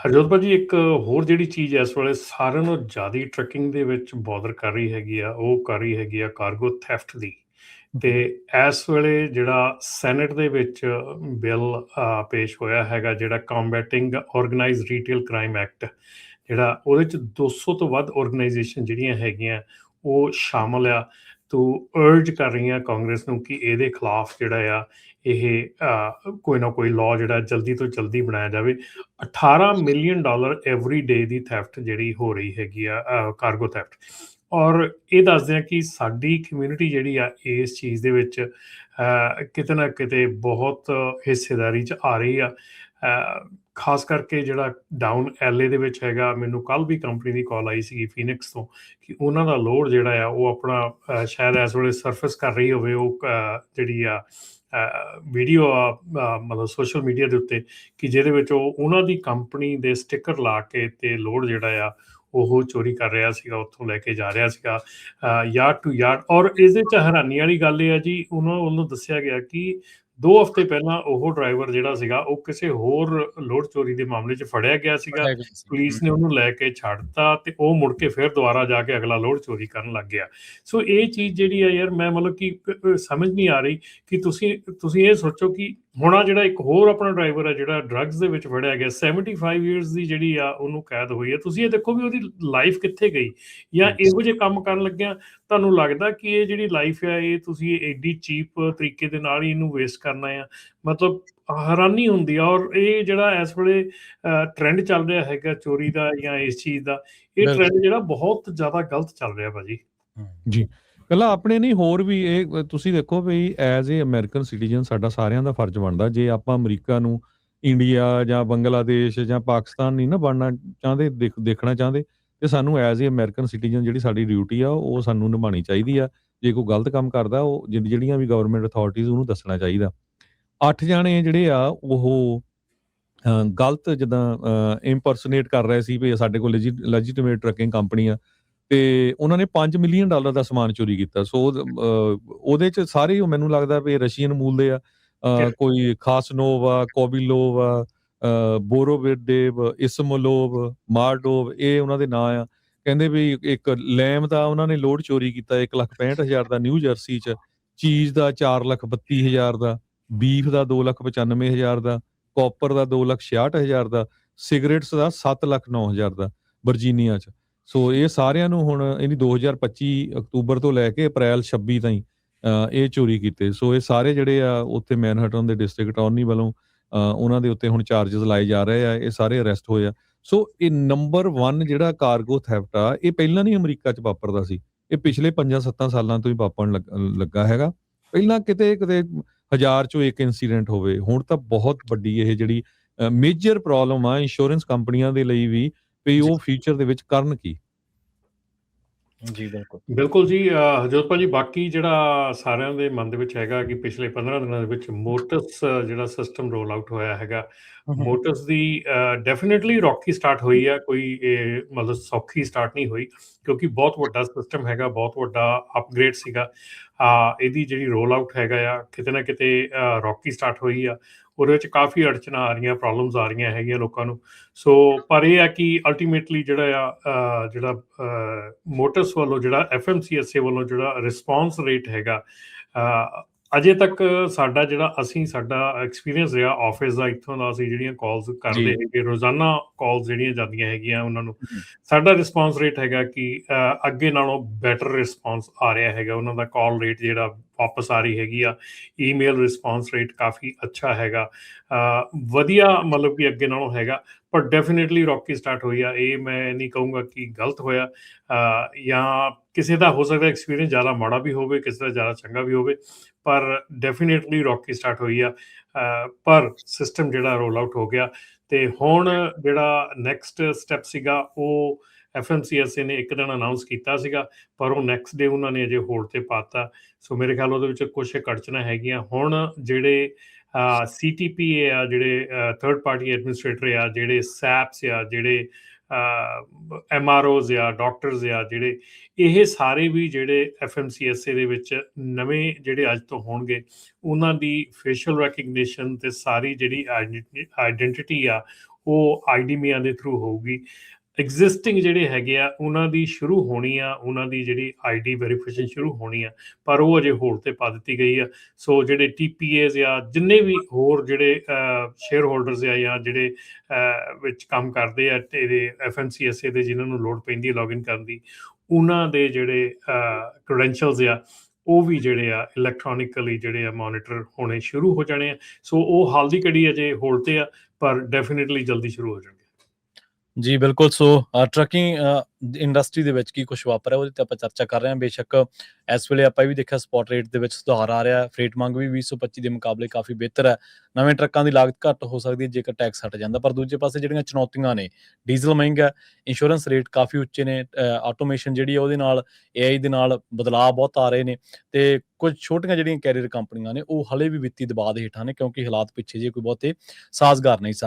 ਹਰਜੋਤ ਭਾਜੀ ਇੱਕ ਹੋਰ ਜਿਹੜੀ ਚੀਜ਼ ਇਸ ਵੇਲੇ ਸਾਰਿਆਂ ਨਾਲੋਂ ਜ਼ਿਆਦਾ ਟਰੱਕਿੰਗ ਦੇ ਵਿੱਚ ਬੋਦਰ ਕਰ ਰਹੀ ਹੈਗੀ ਆ, ਉਹ ਕਰ ਰਹੀ ਹੈਗੀ ਆ ਕਾਰਗੋ ਥੈਫਟ ਦੀ। ਤੇ ਇਸ ਵੇਲੇ ਜਿਹੜਾ ਸੈਨੇਟ ਦੇ ਵਿੱਚ ਬਿੱਲ ਪੇਸ਼ ਹੋਇਆ ਹੈਗਾ, ਜਿਹੜਾ ਕੰਬੈਟਿੰਗ ਆਰਗੇਨਾਈਜ਼ਡ ਰੀਟੇਲ ਕ੍ਰਾਈਮ ਐਕਟ, ਜਿਹੜਾ ਉਹਦੇ 'ਚ 200 ਤੋਂ ਵੱਧ ਆਰਗੇਨਾਈਜੇਸ਼ਨ ਜਿਹੜੀਆਂ ਹੈਗੀਆਂ ਉਹ ਸ਼ਾਮਲ ਆ। ਤੋ ਅਰਜ ਕਰ ਰਹੀਆਂ ਕਾਂਗਰਸ ਨੂੰ ਕਿ ਇਹਦੇ ਖਿਲਾਫ ਜਿਹੜਾ ਆ ਇਹ ਕੋਈ ਨਾ ਕੋਈ ਲਾਅ ਜਿਹੜਾ ਜਲਦੀ ਤੋਂ ਜਲਦੀ ਬਣਾਇਆ ਜਾਵੇ। $18 ਮਿਲੀਅਨ ਐਵਰੀ ਡੇ ਦੀ ਥੈਫਟ ਜਿਹੜੀ ਹੋ ਰਹੀ ਹੈਗੀ ਆ, ਕਾਰਗੋ ਥੈਫਟ। ਔਰ ਇਹ ਦੱਸਦੇ ਆ ਕਿ ਸਾਡੀ ਕਮਿਊਨਿਟੀ ਜਿਹੜੀ ਆ ਇਸ ਚੀਜ਼ ਦੇ ਵਿੱਚ ਕਿਤੇ ਨਾ ਕਿਤੇ ਬਹੁਤ ਹਿੱਸੇਦਾਰੀ 'ਚ ਆ ਰਹੀ ਆ। ਖਾਸ ਕਰਕੇ ਜਿਹੜਾ ਡਾਊਨ LA ਦੇ ਵਿੱਚ ਹੈਗਾ, ਮੈਨੂੰ ਕੱਲ੍ਹ ਵੀ ਕੰਪਨੀ ਦੀ ਕਾਲ ਆਈ ਸੀਗੀ ਫੀਨਿਕਸ ਤੋਂ ਕਿ ਉਹਨਾਂ ਦਾ ਲੋਡ ਜਿਹੜਾ ਆ ਉਹ ਆਪਣਾ ਸ਼ਾਇਦ ਇਸ ਵੇਲੇ ਸਰਫੇਸ ਕਰ ਰਹੀ ਹੋਵੇ। ਉਹ ਜਿਹੜੀ ਆ ਵੀਡੀਓ ਆ ਮਤਲਬ ਸੋਸ਼ਲ ਮੀਡੀਆ ਦੇ ਉੱਤੇ ਕਿ ਜਿਹਦੇ ਵਿੱਚ ਉਹਨਾਂ ਦੀ ਕੰਪਨੀ ਦੇ ਸਟਿੱਕਰ ਲਾ ਕੇ ਤੇ ਲੋਡ ਜਿਹੜਾ ਆ ਉਹ ਚੋਰੀ ਕਰ ਰਿਹਾ ਸੀਗਾ, ਉੱਥੋਂ ਲੈ ਕੇ ਜਾ ਰਿਹਾ ਸੀਗਾ ਯਾਰਡ ਟੂ ਯਾਰਡ। ਔਰ ਇਹਦੇ 'ਚ ਹੈਰਾਨੀ ਵਾਲੀ ਗੱਲ ਇਹ ਆ ਜੀ, ਉਹਨਾਂ ਵੱਲੋਂ ਦੱਸਿਆ ਗਿਆ ਕਿ 2 ਹਫ਼ਤੇ ਪਹਿਲਾਂ ਉਹ ਡਰਾਈਵਰ ਜਿਹੜਾ ਸੀਗਾ ਉਹ ਕਿਸੇ ਹੋਰ ਲੋਡ ਚੋਰੀ ਦੇ ਮਾਮਲੇ 'ਚ ਫੜਿਆ ਗਿਆ ਸੀਗਾ। ਪੁਲਿਸ ਨੇ ਉਹਨੂੰ ਲੈ ਕੇ ਛੱਡਤਾ ਤੇ ਉਹ ਮੁੜ ਕੇ ਫਿਰ ਦੁਬਾਰਾ ਜਾ ਕੇ ਅਗਲਾ ਲੋਡ ਚੋਰੀ ਕਰਨ ਲੱਗ ਗਿਆ। ਸੋ ਇਹ ਚੀਜ਼ ਜਿਹੜੀ ਆ ਯਾਰ, ਮੈਂ ਮਤਲਬ ਕਿ ਸਮਝ ਨਹੀਂ ਆ ਰਹੀ ਕਿ ਤੁਸੀਂ ਇਹ ਸੋਚੋ ਕਿ ਹੁਣ ਆ ਜਿਹੜਾ ਇੱਕ ਹੋਰ ਆਪਣਾ ਡਰਾਈਵਰ ਆ ਜਿਹੜਾ ਡਰੱਗਸ ਦੇ ਵਿੱਚ ਫੜਿਆ ਗਿਆ, 75 ਈਅਰਸ ਦੀ ਜਿਹੜੀ ਆ ਉਹਨੂੰ ਕੈਦ ਹੋਈ ਆ। ਤੁਸੀਂ ਇਹ ਦੇਖੋ ਵੀ ਉਹਦੀ ਲਾਈਫ ਕਿੱਥੇ ਗਈ। ਜਾਂ ਇਹੋ ਜਿਹੇ ਕੰਮ ਕਰਨ ਲੱਗਿਆ ਤੁਹਾਨੂੰ ਲੱਗਦਾ ਕਿ ਇਹ ਜਿਹੜੀ ਲਾਈਫ ਆ ਇਹ ਤੁਸੀਂ ਐਡੀ ਚੀਪ ਤਰੀਕੇ ਦੇ ਨਾਲ ਹੀ ਇਹਨੂੰ ਵੇਸਟ ਕਰਨਾ ਆ? ਮਤਲਬ ਹੈਰਾਨੀ ਹੁੰਦੀ ਆ। ਔਰ ਇਹ ਜਿਹੜਾ ਇਸ ਵੇਲੇ ਟ੍ਰੈਂਡ ਚੱਲ ਰਿਹਾ ਹੈਗਾ ਚੋਰੀ ਦਾ ਜਾਂ ਇਸ ਚੀਜ਼ ਦਾ, ਇਹ ਟ੍ਰੈਂਡ ਜਿਹੜਾ ਬਹੁਤ ਜ਼ਿਆਦਾ ਗਲਤ ਚੱਲ ਰਿਹਾ ਭਾਜੀ ਜੀ। ਕੱਲਾ ਆਪਣੇ ਨਹੀਂ, ਹੋਰ ਵੀ ਇਹ ਤੁਸੀਂ ਦੇਖੋ ਵੀ ਐਜ਼ ਏ ਅਮਰੀਕਨ ਸਿਟੀਜ਼ਨ ਸਾਡਾ ਸਾਰਿਆਂ ਦਾ ਫਰਜ਼ ਬਣਦਾ। ਜੇ ਆਪਾਂ ਅਮਰੀਕਾ ਨੂੰ ਇੰਡੀਆ ਜਾਂ ਬੰਗਲਾਦੇਸ਼ ਜਾਂ ਪਾਕਿਸਤਾਨ ਨਹੀਂ ਨਾ ਬਣਨਾ ਚਾਹੁੰਦੇ, ਦੇਖਣਾ ਚਾਹੁੰਦੇ, ਤੇ ਸਾਨੂੰ ਐਜ਼ ਏ ਅਮਰੀਕਨ ਸਿਟੀਜ਼ਨ ਜਿਹੜੀ ਸਾਡੀ ਡਿਊਟੀ ਆ ਉਹ ਸਾਨੂੰ ਨਿਭਾਉਣੀ ਚਾਹੀਦੀ ਆ। ਜੇ ਕੋਈ ਗਲਤ ਕੰਮ ਕਰਦਾ ਉਹ ਜਿਹੜੀਆਂ ਵੀ ਗਵਰਨਮੈਂਟ ਅਥਾਰਟੀਜ਼ ਉਹਨੂੰ ਦੱਸਣਾ ਚਾਹੀਦਾ। 8 ਜਾਣੇ ਜਿਹੜੇ ਆ ਉਹ ਗਲਤ ਜਿੱਦਾਂ ਇੰਪਰਸਨੇਟ ਕਰ ਰਹੇ ਸੀ ਵੀ ਸਾਡੇ ਕੋਲ ਲੈਜੀਟੀਮੇਟ ਟਰੱਕਿੰਗ ਕੰਪਨੀ ਆ, ਤੇ ਉਹਨਾਂ ਨੇ $5 ਮਿਲੀਅਨ ਦਾ ਸਮਾਨ ਚੋਰੀ ਕੀਤਾ। ਸੋ ਉਹਦੇ 'ਚ ਸਾਰੇ ਮੈਨੂੰ ਲੱਗਦਾ ਵੀ ਰਸ਼ੀਅਨ ਮੂਲ ਦੇ ਆ। ਕੋਈ ਖਾਸਨੋਵ ਆ, ਕੋਬੀਲੋਵ ਆ, ਬੋਰੋਵਿਰਦੇਵ, ਇਸਮੋਲੋਵ, ਮਾਰਡੋਵ, ਇਹ ਉਹਨਾਂ ਦੇ ਨਾਂ ਆ। ਕਹਿੰਦੇ ਵੀ ਇੱਕ ਲੈਮ ਦਾ ਉਹਨਾਂ ਨੇ ਲੋਡ ਚੋਰੀ ਕੀਤਾ 1,65,000 ਦਾ ਨਿਊ ਜਰਸੀ 'ਚ, ਚੀਜ਼ ਦਾ 4,32,000 ਦਾ, ਬੀਫ ਦਾ 2,95,000 ਦਾ, ਕਾਪਰ ਦਾ 2,66,000 ਦਾ, ਸਿਗਰਟਸ ਦਾ 7,09,000 ਦਾ ਵਰਜੀਨੀਆ 'ਚ। ਸੋ ਇਹ ਸਾਰਿਆਂ ਨੂੰ ਹੁਣ ਇਹਦੀ 2025 ਅਕਤੂਬਰ ਤੋਂ ਲੈ ਕੇ ਅਪ੍ਰੈਲ 26 ਤਾਈਂ ਇਹ ਚੋਰੀ ਕੀਤੇ। ਸੋ ਇਹ ਸਾਰੇ ਜਿਹੜੇ ਆ ਉੱਥੇ ਮੈਨਹਟਨ ਦੇ ਡਿਸਟ੍ਰਿਕਟ ਅਟਾਰਨੀ ਵੱਲੋਂ ਉਹਨਾਂ ਦੇ ਉੱਤੇ ਹੁਣ ਚਾਰਜਸ ਲਾਏ ਜਾ ਰਹੇ ਆ। ਇਹ ਸਾਰੇ ਅਰੈਸਟ ਹੋਏ ਆ। ਸੋ ਇਹ ਨੰਬਰ 1 ਜਿਹੜਾ ਕਾਰਗੋ ਥੈਫਟ ਆ, ਇਹ ਪਹਿਲਾਂ ਨਹੀਂ ਅਮਰੀਕਾ 'ਚ ਵਾਪਰਦਾ ਸੀ, ਇਹ ਪਿਛਲੇ 5-7 ਸਾਲਾਂ ਤੋਂ ਹੀ ਵਾਪਰਨ ਲੱਗਾ ਹੈਗਾ। ਪਹਿਲਾਂ ਕਿਤੇ 1000 ਚੋਂ ਇੱਕ ਇੰਸੀਡੈਂਟ ਹੋਵੇ, ਹੁਣ ਤਾਂ ਬਹੁਤ ਵੱਡੀ ਇਹ ਜਿਹੜੀ ਮੇਜਰ ਪ੍ਰੋਬਲਮ ਆ ਇੰਸ਼ੋਰੈਂਸ ਕੰਪਨੀਆਂ ਦੇ ਲਈ ਵੀ ਵੀ ਉਹ ਫਿਊਚਰ ਦੇ ਵਿੱਚ ਕਰਨ ਕੀ। ਜੀ ਬਿਲਕੁਲ ਜੀ ਹਰਜੋਤ ਭਾਜੀ। ਬਾਕੀ ਜਿਹੜਾ ਸਾਰਿਆਂ ਦੇ ਮਨ ਦੇ ਵਿੱਚ ਹੈਗਾ ਕਿ ਪਿਛਲੇ 15 ਦਿਨਾਂ ਦੇ ਵਿੱਚ ਮੋਟਰਸ ਜਿਹੜਾ ਸਿਸਟਮ ਰੋਲ ਆਊਟ ਹੋਇਆ ਹੈਗਾ, ਮੋਟਰਸ ਦੀ ਡੈਫੀਨੇਟਲੀ ਰੌਕੀ ਸਟਾਰਟ ਹੋਈ ਆ। ਕੋਈ ਮਤਲਬ ਸੌਖੀ ਸਟਾਰਟ ਨਹੀਂ ਹੋਈ ਕਿਉਂਕਿ ਬਹੁਤ ਵੱਡਾ ਸਿਸਟਮ ਹੈਗਾ, ਬਹੁਤ ਵੱਡਾ ਅਪਗ੍ਰੇਡ ਸੀਗਾ। ਇਹਦੀ ਜਿਹੜੀ ਰੋਲ ਆਊਟ ਹੈਗਾ ਆ ਕਿਤੇ ਨਾ ਕਿਤੇ ਰੌਕੀ ਸਟਾਰਟ ਹੋਈ ਆ। ਉਹਦੇ ਵਿੱਚ ਕਾਫੀ ਅੜਚਣਾਂ ਆ ਰਹੀਆਂ, ਪ੍ਰੋਬਲਮਸ ਆ ਰਹੀਆਂ ਹੈਗੀਆਂ ਲੋਕਾਂ ਨੂੰ। ਸੋ ਪਰ ਇਹ ਆ ਕਿ ਅਲਟੀਮੇਟਲੀ ਜਿਹੜਾ ਮੋਟਰਸ ਵੱਲੋਂ, ਜਿਹੜਾ FMCSA ਵੱਲੋਂ ਜਿਹੜਾ ਰਿਸਪੌਂਸ ਰੇਟ ਹੈਗਾ, ਅਜੇ ਤੱਕ ਸਾਡਾ ਐਕਸਪੀਰੀਅੰਸ ਰਿਹਾ ਆਫਿਸ ਦਾ, ਇੱਥੋਂ ਦਾ ਅਸੀਂ ਜਿਹੜੀਆਂ ਕਾਲਸ ਕਰਦੇ ਹੈਗੇ, ਰੋਜ਼ਾਨਾ ਕਾਲਸ ਜਿਹੜੀਆਂ ਜਾਂਦੀਆਂ ਹੈਗੀਆਂ ਉਹਨਾਂ ਨੂੰ, ਸਾਡਾ ਰਿਸਪੌਂਸ ਰੇਟ ਹੈਗਾ ਕਿ ਅੱਗੇ ਨਾਲੋਂ ਬੈਟਰ ਰਿਸਪੌਂਸ ਆ ਰਿਹਾ ਹੈਗਾ। ਉਹਨਾਂ ਦਾ ਕਾਲ ਰੇਟ ਜਿਹੜਾ ਵਾਪਸ ਆ ਰਹੀ ਹੈਗੀ ਆ, ਈਮੇਲ ਰਿਸਪੌਂਸ ਰੇਟ ਕਾਫੀ ਅੱਛਾ ਹੈਗਾ, ਵਧੀਆ ਮਤਲਬ ਕਿ ਅੱਗੇ ਨਾਲੋਂ ਹੈਗਾ। ਪਰ ਡੈਫੀਨੇਟਲੀ ਰੌਕੀ ਸਟਾਰਟ ਹੋਈ ਆ। ਇਹ ਮੈਂ ਨਹੀਂ ਕਹੂੰਗਾ ਕਿ ਗਲਤ ਹੋਇਆ, ਜਾਂ ਕਿਸੇ ਦਾ ਹੋ ਸਕਦਾ ਐਕਸਪੀਰੀਅੰਸ ਜ਼ਿਆਦਾ ਮਾੜਾ ਵੀ ਹੋਵੇ, ਕਿਸੇ ਦਾ ਜ਼ਿਆਦਾ ਚੰਗਾ ਵੀ ਹੋਵੇ, ਪਰ ਡੈਫੀਨੇਟਲੀ ਰੌਕੀ ਸਟਾਰਟ ਹੋਈ ਆ। ਪਰ ਸਿਸਟਮ ਜਿਹੜਾ ਰੋਲ ਆਊਟ ਹੋ ਗਿਆ। ਤੇ ਹੁਣ ਜਿਹੜਾ ਨੈਕਸਟ ਸਟੈਪ ਸੀਗਾ ਉਹ FMCSA ਨੇ ਇੱਕ ਦਿਨ ਅਨਾਊਂਸ ਕੀਤਾ ਸੀਗਾ, ਪਰ ਉਹ ਨੈਕਸਟ ਡੇ ਉਹਨਾਂ ਨੇ ਅਜੇ ਹੋਲਡ ਤੇ ਪਾਤਾ। ਸੋ ਮੇਰੇ ਖਿਆਲ ਉਹਦੇ ਵਿੱਚ ਕੁਛ ਅੜਚਣਾਂ ਹੈਗੀਆਂ। ਹੁਣ ਜਿਹੜੇ CTPA ਆ, ਜਿਹੜੇ ਥਰਡ ਪਾਰਟੀ ਐਡਮਿਨਿਸਟ੍ਰੇਟਰ ਆ, ਜਿਹੜੇ SAPs ਆ, ਜਿਹੜੇ MROs ਆ, ਡਾਕਟਰਸ ਆ, ਜਿਹੜੇ ਇਹ ਸਾਰੇ ਵੀ ਜਿਹੜੇ FMCSA ਦੇ ਵਿੱਚ ਨਵੇਂ ਜਿਹੜੇ ਅੱਜ ਤੋਂ ਹੋਣਗੇ, ਉਹਨਾਂ ਦੀ ਫੇਸ਼ੀਅਲ ਰੈਕਗਨੀਸ਼ਨ ਤੇ ਸਾਰੀ ਜਿਹੜੀ ਆਈਡੈਂਟੀਟੀ ਆ ਉਹ ਆਈਡੀਮੀਆਂ ਦੇ ਥਰੂ ਹੋਊਗੀ। ਐਗਜ਼ਿਸਟਿੰਗ ਜਿਹੜੇ ਹੈਗੇ ਆ ਉਹਨਾਂ ਦੀ ਸ਼ੁਰੂ ਹੋਣੀ ਆ, ਉਹਨਾਂ ਦੀ ਜਿਹੜੀ ਆਈਡੀ ਵੈਰੀਫਿਕੇਸ਼ਨ ਸ਼ੁਰੂ ਹੋਣੀ ਆ, ਪਰ ਉਹ ਅਜੇ ਹੋਲਡ ਤੇ ਪਾ ਦਿੱਤੀ ਗਈ ਆ। ਸੋ ਜਿਹੜੇ TPAs ਆ, ਜਿੰਨੇ ਵੀ ਹੋਰ ਜਿਹੜੇ ਸ਼ੇਅਰ ਹੋਲਡਰਸ ਆ ਜਾਂ ਜਿਹੜੇ ਵਿੱਚ ਕੰਮ ਕਰਦੇ ਆ ਇਹਦੇ FMCSA ਦੇ, ਜਿਨ੍ਹਾਂ ਨੂੰ ਲੋੜ ਪੈਂਦੀ ਹੈ ਲੌਗਇਨ ਕਰਨ ਦੀ, ਉਹਨਾਂ ਦੇ ਜਿਹੜੇ ਕ੍ਰੈਡੈਂਸ਼ੀਅਲਸ ਆ ਉਹ ਵੀ ਜਿਹੜੇ ਆ ਇਲੈਕਟ੍ਰੋਨਿਕਲੀ ਜਿਹੜੇ ਆ ਮੋਨੀਟਰ ਹੋਣੇ ਸ਼ੁਰੂ ਹੋ ਜਾਣੇ ਆ। ਸੋ ਉਹ ਹਾਲ ਦੀ ਘੜੀ ਅਜੇ ਹੋਲਡ ਤੇ ਆ, ਪਰ ਡੈਫੀਨੇਟਲੀ ਜਲਦੀ ਸ਼ੁਰੂ ਹੋ ਜਾਣਗੇ। ਜੀ ਬਿਲਕੁਲ। ਸੋ ਟਰੱਕਿੰਗ ਇੰਡਸਟਰੀ ਦੇ ਵਿੱਚ ਕੀ ਕੁਛ ਵਾਪਰ ਰਿਹਾ ਉਹਦੇ ਤੇ ਆਪਾਂ ਚਰਚਾ ਕਰ ਰਹੇ ਹਾਂ। ਬੇਸ਼ੱਕ ਇਸ ਵੇਲੇ ਆਪਾਂ ਇਹ ਵੀ ਦੇਖਿਆ ਸਪੋਟ ਰੇਟ ਦੇ ਵਿੱਚ ਸੁਧਾਰ ਆ ਰਿਹਾ, ਫਰੇਟ ਮੰਗ ਵੀ 2025 ਦੇ ਮੁਕਾਬਲੇ ਕਾਫੀ ਬਿਹਤਰ ਹੈ। ਨਵੇਂ ਟਰੱਕਾਂ ਦੀ ਲਾਗਤ ਘੱਟ ਹੋ ਸਕਦੀ ਹੈ ਜੇਕਰ ਟੈਕਸ ਹਟ ਜਾਂਦਾ, ਪਰ ਦੂਜੇ ਪਾਸੇ ਜਿਹੜੀਆਂ ਚੁਣੌਤੀਆਂ ਨੇ, ਡੀਜ਼ਲ ਮਹਿੰਗਾ, ਇੰਸ਼ੋਰੈਂਸ ਰੇਟ ਕਾਫੀ ਉੱਚੇ ਨੇ, ਆਟੋਮੇਸ਼ਨ ਜਿਹੜੀ ਹੈ ਉਹਦੇ ਨਾਲ, AI ਦੇ ਨਾਲ ਬਦਲਾਅ ਬਹੁਤ ਆ ਰਹੇ ਨੇ, ਤੇ ਕੁਝ ਛੋਟੀਆਂ ਜਿਹੜੀਆਂ ਕੈਰੀਅਰ ਕੰਪਨੀਆਂ ਨੇ ਉਹ ਹਲੇ ਵੀ ਵਿੱਤੀ ਦਬਾਅ ਦੇ ਹੇਠਾਂ ਨੇ, ਕਿਉਂਕਿ ਹਾਲਾਤ ਪਿੱਛੇ ਜੇ ਕੋਈ ਬਹੁਤੇ ਸਾਜ਼ਗਾਰ ਨਹੀਂ ਸਨ।